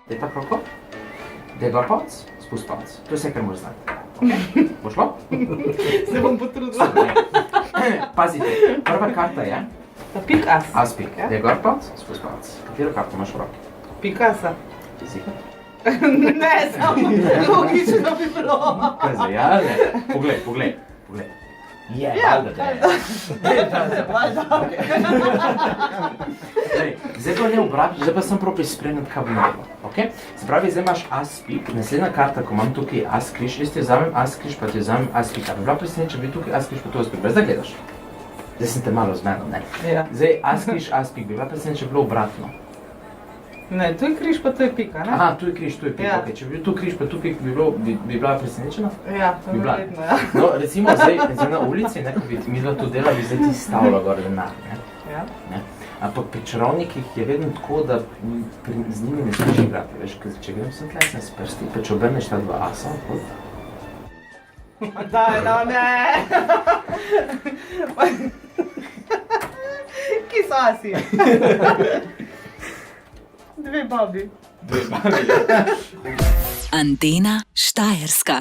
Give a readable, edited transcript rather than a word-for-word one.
Daj pa kroko. Daj gor palec, spust palec. To je vse, kar moraš znati. Okay. Bo šlo? Se bom potrudila. Pazite, prva karta je Pik as. as pik. Daj gor palec, spust palec. Katero karto imaš v roki? Pik asa. Fizika. Ne, samo logično bi bilo. Kaj ja, ne? Poglej. Je, valjda da je. Zdaj pa ne obratno, zdaj pa sem prav prispremljen, kaj bo naredilo. Okay? Se pravi, zdaj imaš as pik, naslednja karta, ko imam tukaj as križ, jaz ti vzamem as križ, pa ti vzamem as pik. A bi bila preseneča, če bi tukaj as križ, pa to as pik. Zdaj gledaš. Zdaj sem te malo zmenil, ne? Ja. Zdaj as križ, as pik, bi bila preseneča, če bi bilo obratno. Ne, tu je križ, pa tu je pika, ne? Aha, tu je križ, tu je pik. Ja. Okay. Če bi bil tu križ, pa tu pik, bi bila presenečena? Ja, to Bi bila. verjetno, ja. No, recimo zdaj na ulici, ne, ko bi mi dva to delali, bi zdaj ti stavila gor denar, ne? Ja. Ne? Ampak pri čarovnikih je vedno tako, da z njimi ne smeš igrati, veš, če grem sem tlesne s prsti, pa če obrneš ta dva asa, Daj, no ne! Ki so asi? Dve babi. dve babi. Antena Štajerska.